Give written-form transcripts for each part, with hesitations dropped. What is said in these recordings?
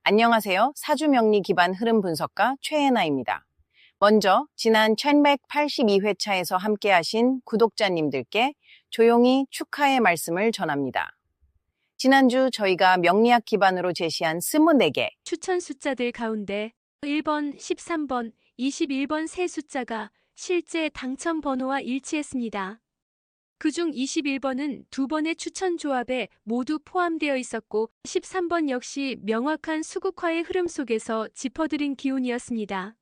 안녕하세요. 사주명리 기반 흐름 분석가 최애나입니다. 먼저 지난 1182회차에서 함께하신 구독자님들께 조용히 축하의 말씀을 전합니다. 지난주 저희가 명리학 기반으로 제시한 24개 추천 숫자들 가운데 1번, 13번, 21번 세 숫자가 실제 당첨 번호와 일치했습니다. 그중 21번은 두 번의 추천 조합에 모두 포함되어 있었고 13번 역시 명확한 수국화의 흐름 속에서 짚어드린 기운이었습니다.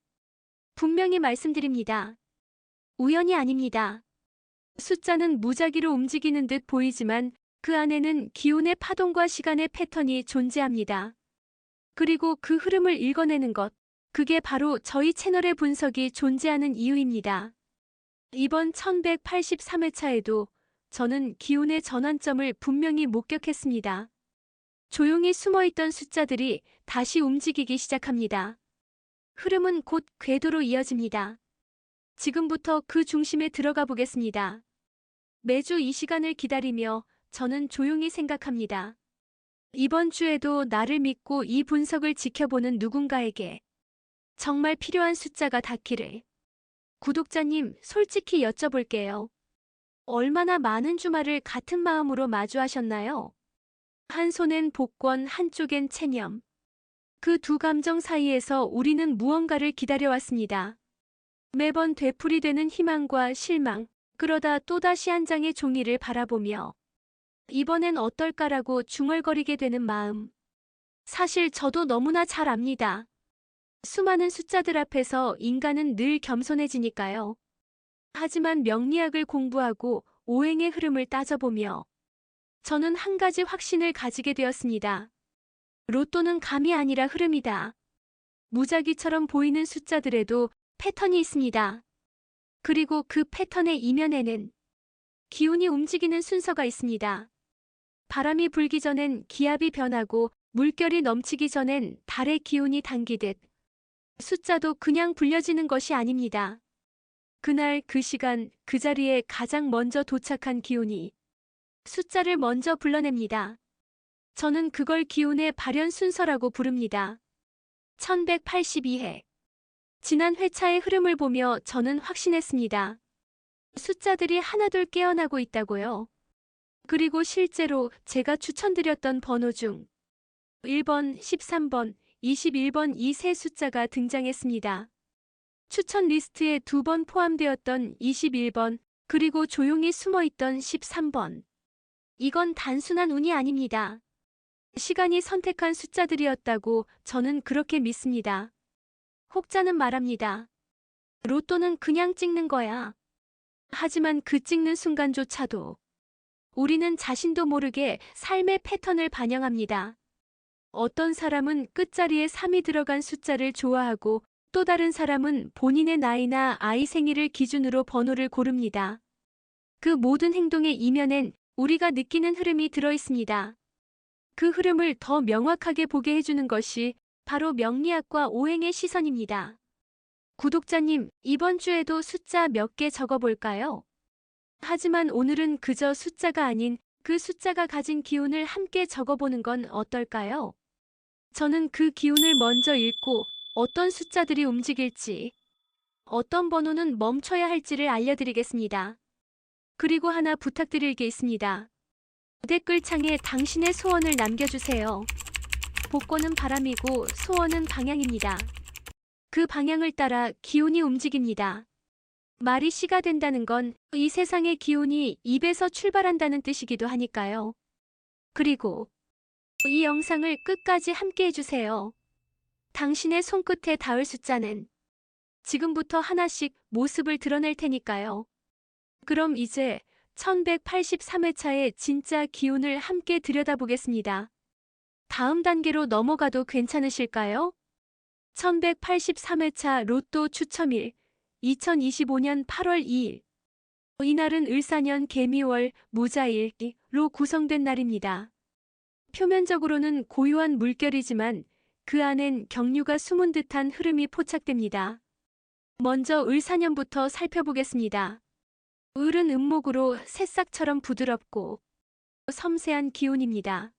분명히 말씀드립니다. 우연이 아닙니다. 숫자는 무작위로 움직이는 듯 보이지만 그 안에는 기운의 파동과 시간의 패턴이 존재합니다. 그리고 그 흐름을 읽어내는 것, 그게 바로 저희 채널의 분석이 존재하는 이유입니다. 이번 1183회차에도 저는 기운의 전환점을 분명히 목격했습니다. 조용히 숨어있던 숫자들이 다시 움직이기 시작합니다. 흐름은 곧 궤도로 이어집니다. 지금부터 그 중심에 들어가 보겠습니다. 매주 이 시간을 기다리며 저는 조용히 생각합니다. 이번 주에도 나를 믿고 이 분석을 지켜보는 누군가에게 정말 필요한 숫자가 닿기를. 구독자님, 솔직히 여쭤볼게요. 얼마나 많은 주말을 같은 마음으로 마주하셨나요? 한 손엔 복권, 한쪽엔 체념. 그 두 감정 사이에서 우리는 무언가를 기다려왔습니다. 매번 되풀이되는 희망과 실망, 그러다 또다시 한 장의 종이를 바라보며 이번엔 어떨까라고 중얼거리게 되는 마음. 사실 저도 너무나 잘 압니다. 수많은 숫자들 앞에서 인간은 늘 겸손해지니까요. 하지만 명리학을 공부하고 오행의 흐름을 따져보며 저는 한 가지 확신을 가지게 되었습니다. 로또는 감이 아니라 흐름이다. 무작위처럼 보이는 숫자들에도 패턴이 있습니다. 그리고 그 패턴의 이면에는 기운이 움직이는 순서가 있습니다. 바람이 불기 전엔 기압이 변하고 물결이 넘치기 전엔 달의 기운이 당기듯 숫자도 그냥 불려지는 것이 아닙니다. 그날 그 시간 그 자리에 가장 먼저 도착한 기운이 숫자를 먼저 불러냅니다. 저는 그걸 기운의 발현 순서라고 부릅니다. 1182회. 지난 회차의 흐름을 보며 저는 확신했습니다. 숫자들이 하나둘 깨어나고 있다고요. 그리고 실제로 제가 추천드렸던 번호 중 1번, 13번, 21번 이 세 숫자가 등장했습니다. 추천 리스트에 두 번 포함되었던 21번, 그리고 조용히 숨어있던 13번. 이건 단순한 운이 아닙니다. 시간이 선택한 숫자들이었다고 저는 그렇게 믿습니다. 혹자는 말합니다. 로또는 그냥 찍는 거야. 하지만 그 찍는 순간조차도 우리는 자신도 모르게 삶의 패턴을 반영합니다. 어떤 사람은 끝자리에 3이 들어간 숫자를 좋아하고 또 다른 사람은 본인의 나이나 아이 생일을 기준으로 번호를 고릅니다. 그 모든 행동의 이면엔 우리가 느끼는 흐름이 들어있습니다. 그 흐름을 더 명확하게 보게 해주는 것이 바로 명리학과 오행의 시선입니다. 구독자님, 이번 주에도 숫자 몇 개 적어볼까요? 하지만 오늘은 그저 숫자가 아닌 그 숫자가 가진 기운을 함께 적어보는 건 어떨까요? 저는 그 기운을 먼저 읽고 어떤 숫자들이 움직일지, 어떤 번호는 멈춰야 할지를 알려드리겠습니다. 그리고 하나 부탁드릴 게 있습니다. 댓글창에 당신의 소원을 남겨주세요. 복권은 바람이고 소원은 방향입니다. 그 방향을 따라 기운이 움직입니다. 말이 씨가 된다는 건 이 세상의 기운이 입에서 출발한다는 뜻이기도 하니까요. 그리고 이 영상을 끝까지 함께 해주세요. 당신의 손끝에 닿을 숫자는 지금부터 하나씩 모습을 드러낼 테니까요. 그럼 이제 1183회차의 진짜 기운을 함께 들여다보겠습니다. 다음 단계로 넘어가도 괜찮으실까요? 1183회차 로또 추첨일 2025년 8월 2일. 이날은 을사년 개미월 무자일로 구성된 날입니다. 표면적으로는 고요한 물결이지만 그 안엔 경류가 숨은 듯한 흐름이 포착됩니다. 먼저 을사년부터 살펴보겠습니다. 을은 음목으로 새싹처럼 부드럽고 섬세한 기운입니다.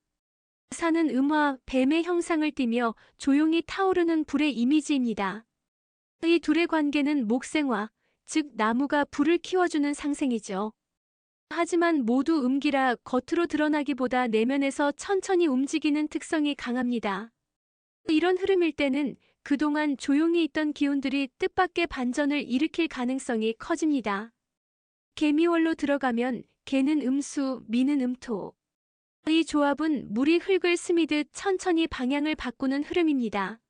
산은 음화, 뱀의 형상을 띠며 조용히 타오르는 불의 이미지입니다. 이 둘의 관계는 목생화, 즉 나무가 불을 키워주는 상생이죠. 하지만 모두 음기라 겉으로 드러나기보다 내면에서 천천히 움직이는 특성이 강합니다. 이런 흐름일 때는 그동안 조용히 있던 기운들이 뜻밖의 반전을 일으킬 가능성이 커집니다. 개미월로 들어가면 개는 음수, 미는 음토. 이 조합은 물이 흙을 스미듯 천천히 방향을 바꾸는 흐름입니다.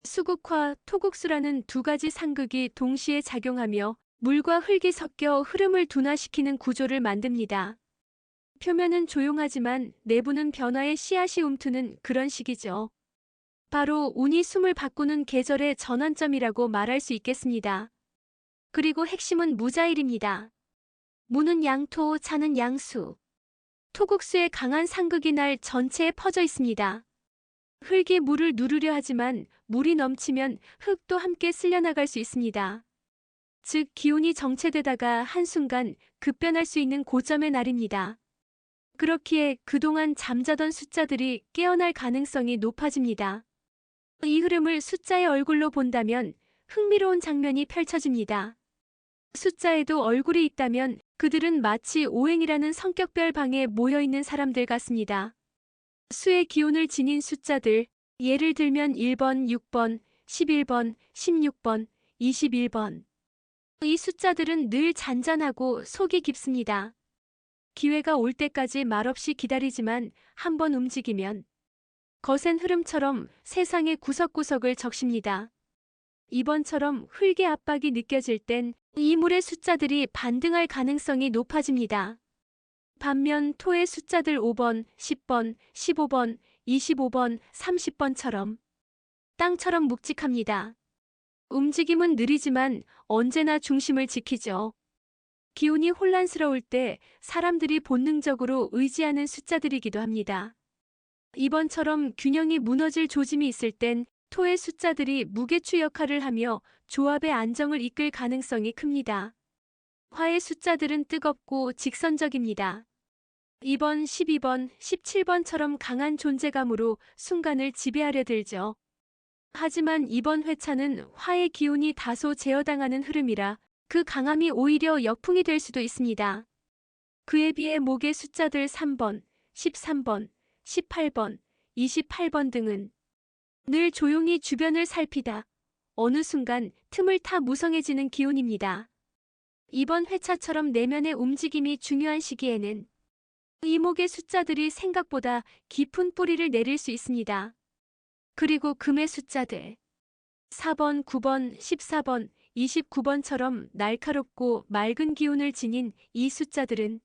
수국화, 토국수라는 두 가지 상극이 동시에 작용하며 물과 흙이 섞여 흐름을 둔화시키는 구조를 만듭니다. 표면은 조용하지만 내부는 변화의 씨앗이 움트는 그런 시기죠. 바로 운이 숨을 바꾸는 계절의 전환점이라고 말할 수 있겠습니다. 그리고 핵심은 무자일입니다. 무는 양토, 자는 양수. 토국수의 강한 상극이 날 전체에 퍼져 있습니다. 흙이 물을 누르려 하지만 물이 넘치면 흙도 함께 쓸려나갈 수 있습니다. 즉 기운이 정체되다가 한순간 급변할 수 있는 고점의 날입니다. 그렇기에 그동안 잠자던 숫자들이 깨어날 가능성이 높아집니다. 이 흐름을 숫자의 얼굴로 본다면 흥미로운 장면이 펼쳐집니다. 숫자에도 얼굴이 있다면 그들은 마치 오행이라는 성격별 방에 모여있는 사람들 같습니다. 수의 기운을 지닌 숫자들, 예를 들면 1번, 6번, 11번, 16번, 21번. 이 숫자들은 늘 잔잔하고 속이 깊습니다. 기회가 올 때까지 말없이 기다리지만 한번 움직이면 거센 흐름처럼 세상의 구석구석을 적십니다. 이번처럼 흙의 압박이 느껴질 땐 이 물의 숫자들이 반등할 가능성이 높아집니다. 반면 토의 숫자들 5번, 10번, 15번, 25번, 30번처럼 땅처럼 묵직합니다. 움직임은 느리지만 언제나 중심을 지키죠. 기운이 혼란스러울 때 사람들이 본능적으로 의지하는 숫자들이기도 합니다. 이번처럼 균형이 무너질 조짐이 있을 땐 토의 숫자들이 무게추 역할을 하며 조합의 안정을 이끌 가능성이 큽니다. 화의 숫자들은 뜨겁고 직선적입니다. 2번, 12번, 17번처럼 강한 존재감으로 순간을 지배하려 들죠. 하지만 이번 회차는 화의 기운이 다소 제어당하는 흐름이라 그 강함이 오히려 역풍이 될 수도 있습니다. 그에 비해 목의 숫자들 3번, 13번, 18번, 28번 등은 늘 조용히 주변을 살피다 어느 순간 틈을 타 무성해지는 기운입니다. 이번 회차처럼 내면의 움직임이 중요한 시기에는 이목의 숫자들이 생각보다 깊은 뿌리를 내릴 수 있습니다. 그리고 금의 숫자들 4번, 9번, 14번, 29번처럼 날카롭고 맑은 기운을 지닌 이 숫자들은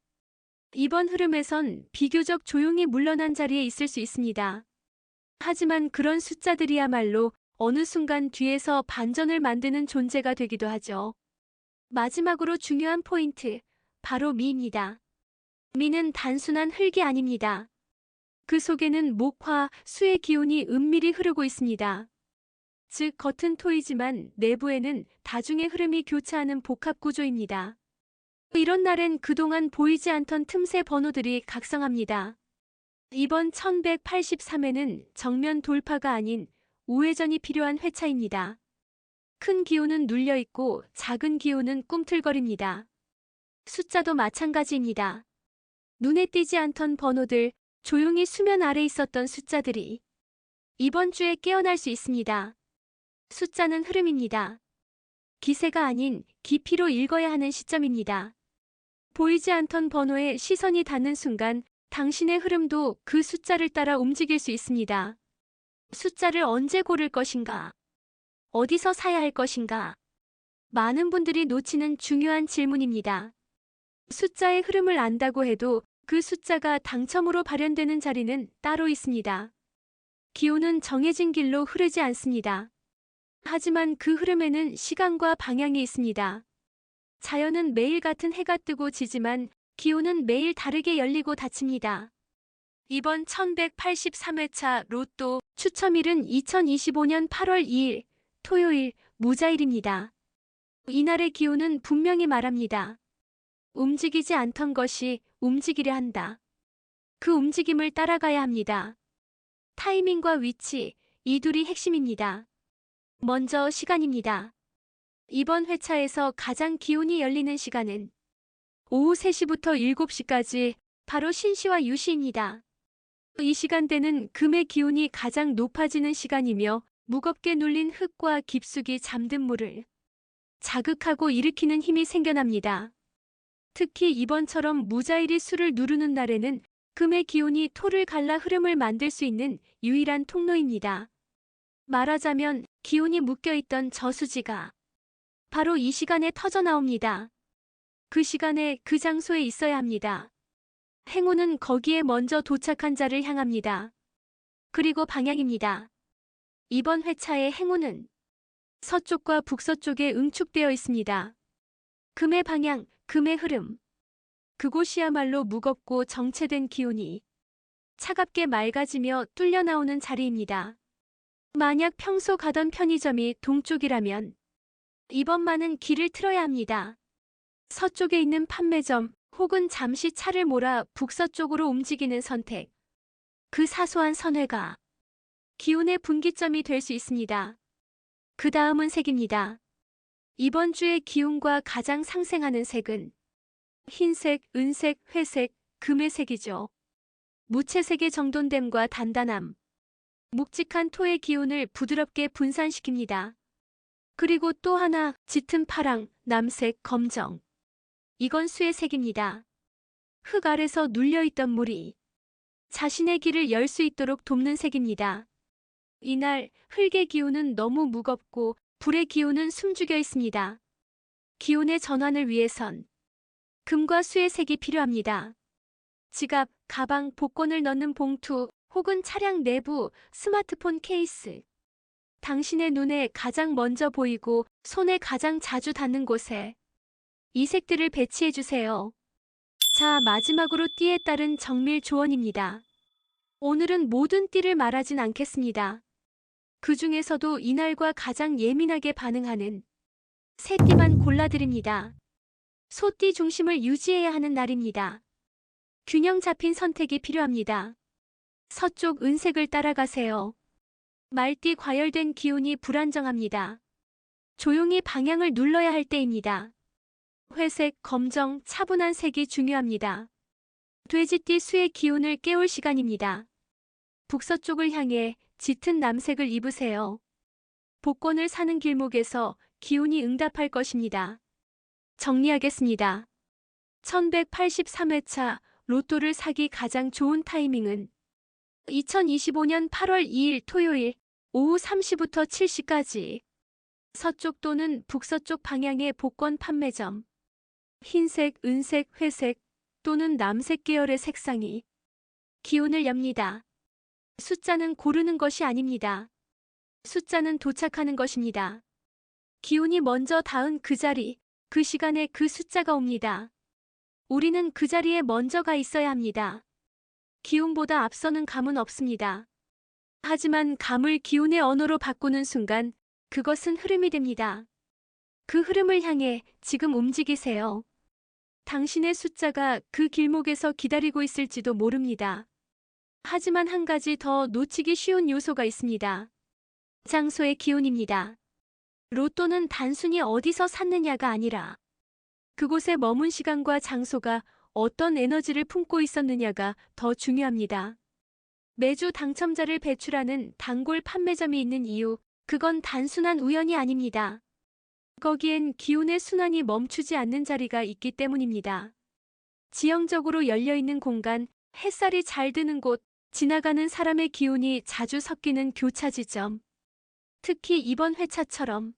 이번 흐름에선 비교적 조용히 물러난 자리에 있을 수 있습니다. 하지만 그런 숫자들이야말로 어느 순간 뒤에서 반전을 만드는 존재가 되기도 하죠. 마지막으로 중요한 포인트, 바로 미입니다. 미는 단순한 흙이 아닙니다. 그 속에는 목화, 수의 기운이 은밀히 흐르고 있습니다. 즉 겉은 토이지만 내부에는 다중의 흐름이 교차하는 복합 구조입니다. 이런 날엔 그동안 보이지 않던 틈새 번호들이 각성합니다. 이번 1183회는 정면 돌파가 아닌 우회전이 필요한 회차입니다. 큰 기운은 눌려있고 작은 기운은 꿈틀거립니다. 숫자도 마찬가지입니다. 눈에 띄지 않던 번호들, 조용히 수면 아래 있었던 숫자들이 이번 주에 깨어날 수 있습니다. 숫자는 흐름입니다. 기세가 아닌 깊이로 읽어야 하는 시점입니다. 보이지 않던 번호에 시선이 닿는 순간 당신의 흐름도 그 숫자를 따라 움직일 수 있습니다. 숫자를 언제 고를 것인가? 어디서 사야 할 것인가? 많은 분들이 놓치는 중요한 질문입니다. 숫자의 흐름을 안다고 해도 그 숫자가 당첨으로 발현되는 자리는 따로 있습니다. 기운은 정해진 길로 흐르지 않습니다. 하지만 그 흐름에는 시간과 방향이 있습니다. 자연은 매일 같은 해가 뜨고 지지만 기운은 매일 다르게 열리고 닫힙니다. 이번 1183회차 로또 추첨일은 2025년 8월 2일 토요일 무자일입니다. 이날의 기운은 분명히 말합니다. 움직이지 않던 것이 움직이려 한다. 그 움직임을 따라가야 합니다. 타이밍과 위치, 이 둘이 핵심입니다. 먼저 시간입니다. 이번 회차에서 가장 기운이 열리는 시간은 오후 3시부터 7시까지 바로 신시와 유시입니다. 이 시간대는 금의 기운이 가장 높아지는 시간이며 무겁게 눌린 흙과 깊숙이 잠든 물을 자극하고 일으키는 힘이 생겨납니다. 특히 이번처럼 무자일이 수를 누르는 날에는 금의 기운이 토를 갈라 흐름을 만들 수 있는 유일한 통로입니다. 말하자면 기운이 묶여있던 저수지가 바로 이 시간에 터져 나옵니다. 그 시간에 그 장소에 있어야 합니다. 행운은 거기에 먼저 도착한 자를 향합니다. 그리고 방향입니다. 이번 회차의 행운은 서쪽과 북서쪽에 응축되어 있습니다. 금의 방향, 금의 흐름. 그곳이야말로 무겁고 정체된 기운이 차갑게 맑아지며 뚫려 나오는 자리입니다. 만약 평소 가던 편의점이 동쪽이라면 이번만은 길을 틀어야 합니다. 서쪽에 있는 판매점 혹은 잠시 차를 몰아 북서쪽으로 움직이는 선택. 그 사소한 선회가 기운의 분기점이 될 수 있습니다. 그 다음은 색입니다. 이번 주의 기운과 가장 상생하는 색은 흰색, 은색, 회색, 금의 색이죠. 무채색의 정돈됨과 단단함. 묵직한 토의 기운을 부드럽게 분산시킵니다. 그리고 또 하나, 짙은 파랑, 남색, 검정. 이건 수의 색입니다. 흙 아래서 눌려있던 물이 자신의 길을 열 수 있도록 돕는 색입니다. 이날 흙의 기운은 너무 무겁고 불의 기운은 숨죽여 있습니다. 기운의 전환을 위해선 금과 수의 색이 필요합니다. 지갑, 가방, 복권을 넣는 봉투 혹은 차량 내부, 스마트폰 케이스. 당신의 눈에 가장 먼저 보이고 손에 가장 자주 닿는 곳에 이 색들을 배치해 주세요. 자, 마지막으로 띠에 따른 정밀 조언입니다. 오늘은 모든 띠를 말하진 않겠습니다. 그 중에서도 이날과 가장 예민하게 반응하는 세 띠만 골라드립니다. 소띠 중심을 유지해야 하는 날입니다. 균형 잡힌 선택이 필요합니다. 서쪽 은색을 따라가세요. 말띠 과열된 기운이 불안정합니다. 조용히 방향을 눌러야 할 때입니다. 회색, 검정, 차분한 색이 중요합니다. 돼지띠 수의 기운을 깨울 시간입니다. 북서쪽을 향해 짙은 남색을 입으세요. 복권을 사는 길목에서 기운이 응답할 것입니다. 정리하겠습니다. 1183회차 로또를 사기 가장 좋은 타이밍은 2025년 8월 2일 토요일 오후 3시부터 7시까지 서쪽 또는 북서쪽 방향의 복권 판매점. 흰색, 은색, 회색 또는 남색 계열의 색상이 기운을 엽니다. 숫자는 고르는 것이 아닙니다. 숫자는 도착하는 것입니다. 기운이 먼저 닿은 그 자리, 그 시간에 그 숫자가 옵니다. 우리는 그 자리에 먼저 가 있어야 합니다. 기운보다 앞서는 감은 없습니다. 하지만 감을 기운의 언어로 바꾸는 순간 그것은 흐름이 됩니다. 그 흐름을 향해 지금 움직이세요. 당신의 숫자가 그 길목에서 기다리고 있을지도 모릅니다. 하지만 한 가지 더 놓치기 쉬운 요소가 있습니다. 장소의 기운입니다. 로또는 단순히 어디서 샀느냐가 아니라 그곳에 머문 시간과 장소가 어떤 에너지를 품고 있었느냐가 더 중요합니다. 매주 당첨자를 배출하는 단골 판매점이 있는 이유, 그건 단순한 우연이 아닙니다. 거기엔 기운의 순환이 멈추지 않는 자리가 있기 때문입니다. 지형적으로 열려있는 공간, 햇살이 잘 드는 곳, 지나가는 사람의 기운이 자주 섞이는 교차 지점. 특히 이번 회차처럼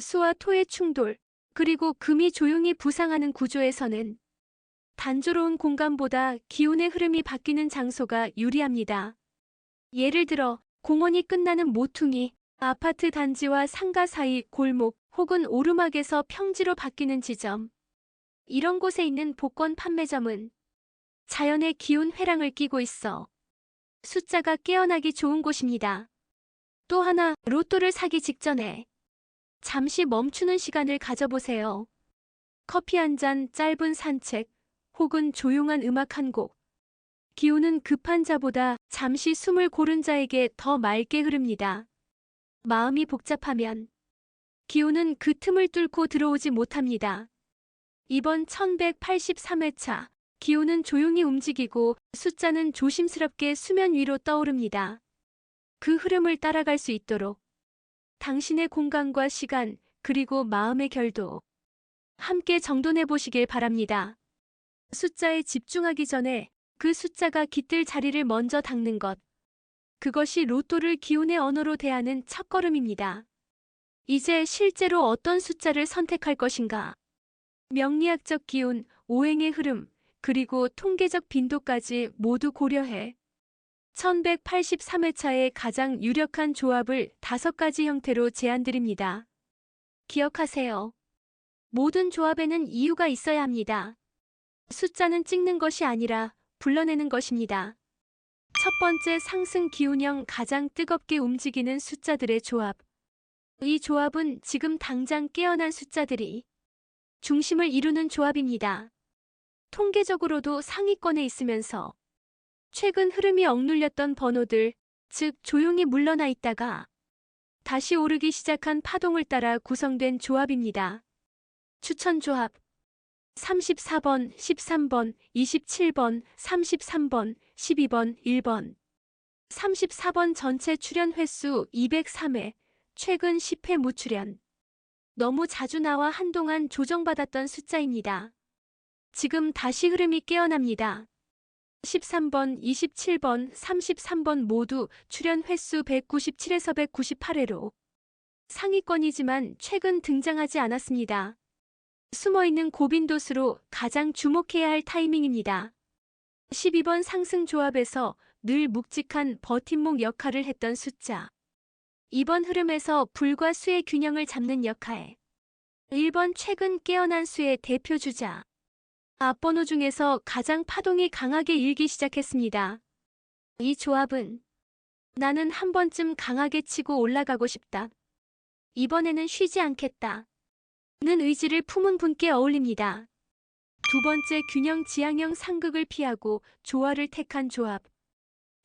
수와 토의 충돌, 그리고 금이 조용히 부상하는 구조에서는 단조로운 공간보다 기운의 흐름이 바뀌는 장소가 유리합니다. 예를 들어 공원이 끝나는 모퉁이, 아파트 단지와 상가 사이 골목 혹은 오르막에서 평지로 바뀌는 지점. 이런 곳에 있는 복권 판매점은 자연의 기운 회랑을 끼고 있어 숫자가 깨어나기 좋은 곳입니다. 또 하나, 로또를 사기 직전에 잠시 멈추는 시간을 가져보세요. 커피 한 잔, 짧은 산책, 혹은 조용한 음악 한 곡. 기운은 급한 자보다 잠시 숨을 고른 자에게 더 맑게 흐릅니다. 마음이 복잡하면 기운은 그 틈을 뚫고 들어오지 못합니다. 이번 1183회차 기운은 조용히 움직이고 숫자는 조심스럽게 수면 위로 떠오릅니다. 그 흐름을 따라갈 수 있도록 당신의 공간과 시간 그리고 마음의 결도 함께 정돈해 보시길 바랍니다. 숫자에 집중하기 전에 그 숫자가 깃들 자리를 먼저 닦는 것. 그것이 로또를 기운의 언어로 대하는 첫걸음입니다. 이제 실제로 어떤 숫자를 선택할 것인가? 명리학적 기운, 오행의 흐름, 그리고 통계적 빈도까지 모두 고려해 1183회차의 가장 유력한 조합을 5가지 형태로 제안드립니다. 기억하세요. 모든 조합에는 이유가 있어야 합니다. 숫자는 찍는 것이 아니라 불러내는 것입니다. 첫 번째 상승 기운형 가장 뜨겁게 움직이는 숫자들의 조합. 이 조합은 지금 당장 깨어난 숫자들이 중심을 이루는 조합입니다. 통계적으로도 상위권에 있으면서 최근 흐름이 억눌렸던 번호들, 즉 조용히 물러나 있다가 다시 오르기 시작한 파동을 따라 구성된 조합입니다. 추천 조합 34번, 13번, 27번, 33번, 12번, 1번 34번 전체 출연 횟수 203회, 최근 10회 무출연. 너무 자주 나와 한동안 조정받았던 숫자입니다. 지금 다시 흐름이 깨어납니다. 13번, 27번, 33번 모두 출연 횟수 197에서 198회로 상위권이지만 최근 등장하지 않았습니다. 숨어있는 고빈도수로 가장 주목해야 할 타이밍입니다. 12번 상승 조합에서 늘 묵직한 버팀목 역할을 했던 숫자. 이번 흐름에서 불과 수의 균형을 잡는 역할. 1번 최근 깨어난 수의 대표 주자. 앞번호 중에서 가장 파동이 강하게 일기 시작했습니다. 이 조합은 나는 한 번쯤 강하게 치고 올라가고 싶다. 이번에는 쉬지 않겠다. 는 의지를 품은 분께 어울립니다. 두 번째 균형 지향형 상극을 피하고 조화를 택한 조합.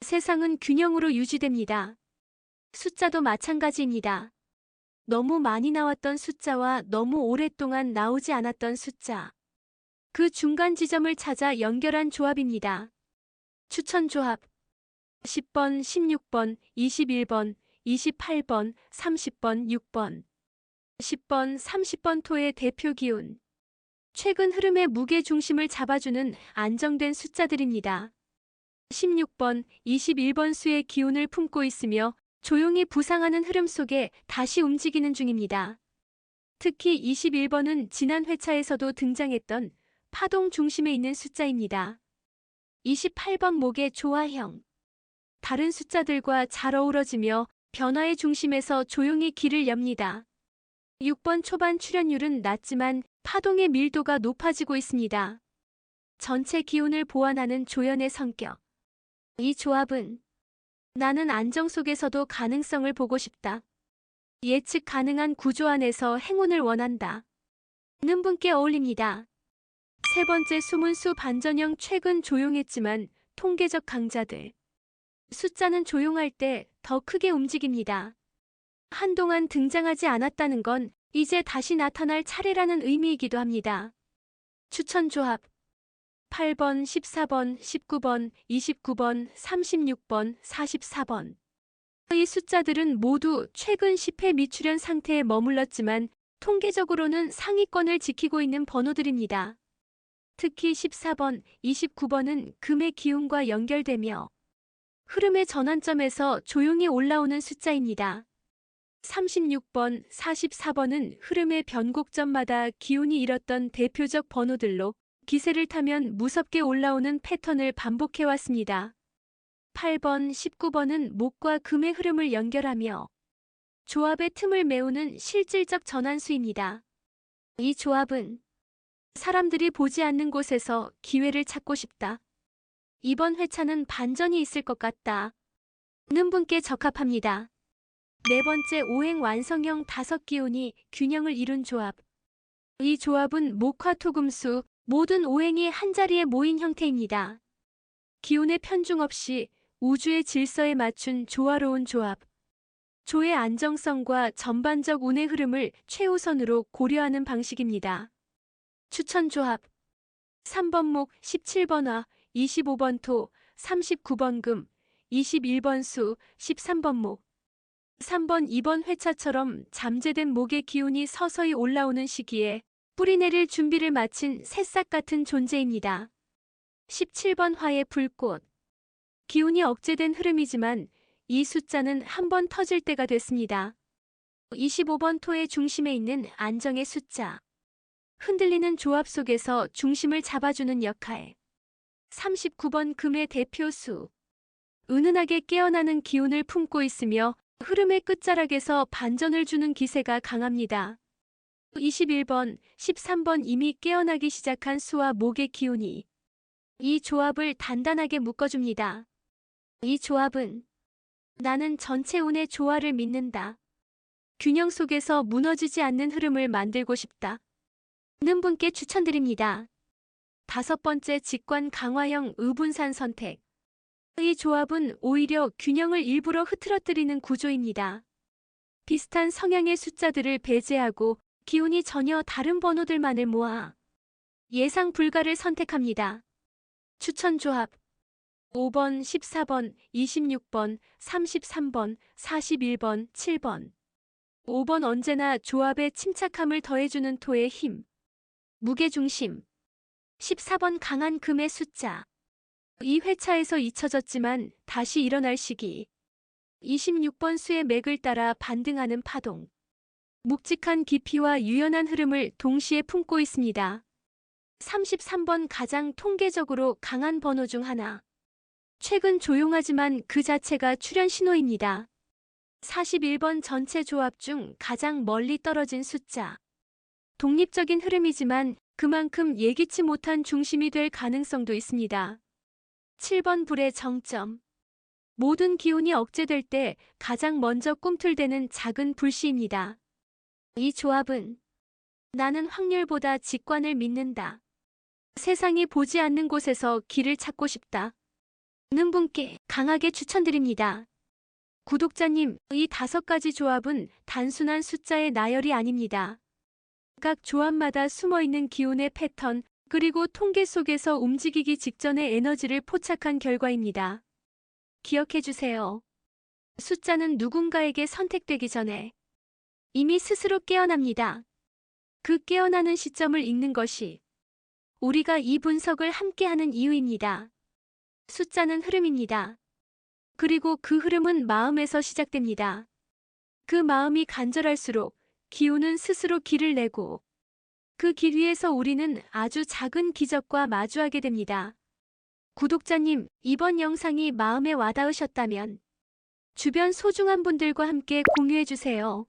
세상은 균형으로 유지됩니다. 숫자도 마찬가지입니다. 너무 많이 나왔던 숫자와 너무 오랫동안 나오지 않았던 숫자. 그 중간 지점을 찾아 연결한 조합입니다. 추천 조합 10번, 16번, 21번, 28번, 30번, 6번 10번, 30번 토의 대표 기운. 최근 흐름의 무게 중심을 잡아주는 안정된 숫자들입니다. 16번, 21번 수의 기운을 품고 있으며 조용히 부상하는 흐름 속에 다시 움직이는 중입니다. 특히 21번은 지난 회차에서도 등장했던 파동 중심에 있는 숫자입니다. 28번 목의 조화형. 다른 숫자들과 잘 어우러지며 변화의 중심에서 조용히 길을 엽니다. 6번 초반 출현율은 낮지만 파동의 밀도가 높아지고 있습니다. 전체 기운을 보완하는 조연의 성격. 이 조합은 나는 안정 속에서도 가능성을 보고 싶다. 예측 가능한 구조 안에서 행운을 원한다. 는 분께 어울립니다. 세 번째 수문수 반전형 최근 조용했지만 통계적 강자들. 숫자는 조용할 때 더 크게 움직입니다. 한동안 등장하지 않았다는 건 이제 다시 나타날 차례라는 의미이기도 합니다. 추천 조합 8번, 14번, 19번, 29번, 36번, 44번. 이 숫자들은 모두 최근 10회 미출현 상태에 머물렀지만 통계적으로는 상위권을 지키고 있는 번호들입니다. 특히 14번, 29번은 금의 기운과 연결되며 흐름의 전환점에서 조용히 올라오는 숫자입니다. 36번, 44번은 흐름의 변곡점마다 기운이 잃었던 대표적 번호들로 기세를 타면 무섭게 올라오는 패턴을 반복해왔습니다. 8번, 19번은 목과 금의 흐름을 연결하며 조합의 틈을 메우는 실질적 전환수입니다. 이 조합은 사람들이 보지 않는 곳에서 기회를 찾고 싶다. 이번 회차는 반전이 있을 것 같다. 는 분께 적합합니다. 네 번째 오행 완성형 5기운이 균형을 이룬 조합. 이 조합은 목화 토금수 모든 오행이 한자리에 모인 형태입니다. 기운의 편중 없이 우주의 질서에 맞춘 조화로운 조합. 조의 안정성과 전반적 운의 흐름을 최우선으로 고려하는 방식입니다. 추천 조합. 3번 목, 17번 화, 25번 토, 39번 금, 21번 수, 13번 목. 3번, 2번 회차처럼 잠재된 목의 기운이 서서히 올라오는 시기에 뿌리 내릴 준비를 마친 새싹 같은 존재입니다. 17번 화의 불꽃. 기운이 억제된 흐름이지만 이 숫자는 한번 터질 때가 됐습니다. 25번 토의 중심에 있는 안정의 숫자. 흔들리는 조합 속에서 중심을 잡아주는 역할. 39번 금의 대표수. 은은하게 깨어나는 기운을 품고 있으며 흐름의 끝자락에서 반전을 주는 기세가 강합니다. 21번, 13번 이미 깨어나기 시작한 수와 목의 기운이 이 조합을 단단하게 묶어줍니다. 이 조합은 나는 전체 운의 조화를 믿는다. 균형 속에서 무너지지 않는 흐름을 만들고 싶다. 는 분께 추천드립니다. 5번째 직관 강화형 의분산 선택. 이 조합은 오히려 균형을 일부러 흐트러뜨리는 구조입니다. 비슷한 성향의 숫자들을 배제하고 기운이 전혀 다른 번호들만을 모아 예상 불가를 선택합니다. 추천 조합. 5번, 14번, 26번, 33번, 41번, 7번. 5번 언제나 조합에 침착함을 더해주는 토의 힘. 무게중심. 14번 강한 금의 숫자. 이 회차에서 잊혀졌지만 다시 일어날 시기. 26번 수의 맥을 따라 반등하는 파동. 묵직한 깊이와 유연한 흐름을 동시에 품고 있습니다. 33번 가장 통계적으로 강한 번호 중 하나. 최근 조용하지만 그 자체가 출현 신호입니다. 41번 전체 조합 중 가장 멀리 떨어진 숫자. 독립적인 흐름이지만 그만큼 예기치 못한 중심이 될 가능성도 있습니다. 7번 불의 정점. 모든 기운이 억제될 때 가장 먼저 꿈틀대는 작은 불씨입니다. 이 조합은 나는 확률보다 직관을 믿는다. 세상이 보지 않는 곳에서 길을 찾고 싶다. 는 분께 강하게 추천드립니다. 구독자님, 이 5가지 조합은 단순한 숫자의 나열이 아닙니다. 각 조합마다 숨어있는 기운의 패턴, 그리고 통계 속에서 움직이기 직전의 에너지를 포착한 결과입니다. 기억해주세요. 숫자는 누군가에게 선택되기 전에 이미 스스로 깨어납니다. 그 깨어나는 시점을 읽는 것이 우리가 이 분석을 함께하는 이유입니다. 숫자는 흐름입니다. 그리고 그 흐름은 마음에서 시작됩니다. 그 마음이 간절할수록 기운은 스스로 길을 내고 그 길 위에서 우리는 아주 작은 기적과 마주하게 됩니다. 구독자님, 이번 영상이 마음에 와닿으셨다면 주변 소중한 분들과 함께 공유해주세요.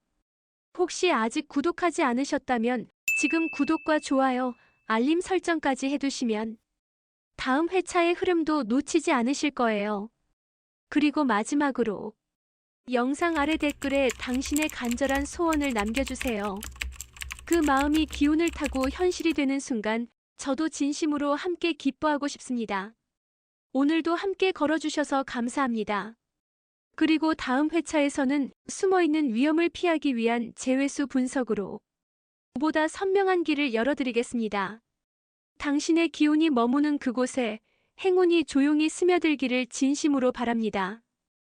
혹시 아직 구독하지 않으셨다면 지금 구독과 좋아요, 알림 설정까지 해두시면 다음 회차의 흐름도 놓치지 않으실 거예요. 그리고 마지막으로 영상 아래 댓글에 당신의 간절한 소원을 남겨주세요. 그 마음이 기운을 타고 현실이 되는 순간 저도 진심으로 함께 기뻐하고 싶습니다. 오늘도 함께 걸어주셔서 감사합니다. 그리고 다음 회차에서는 숨어있는 위험을 피하기 위한 제외수 분석으로 보다 선명한 길을 열어드리겠습니다. 당신의 기운이 머무는 그곳에 행운이 조용히 스며들기를 진심으로 바랍니다.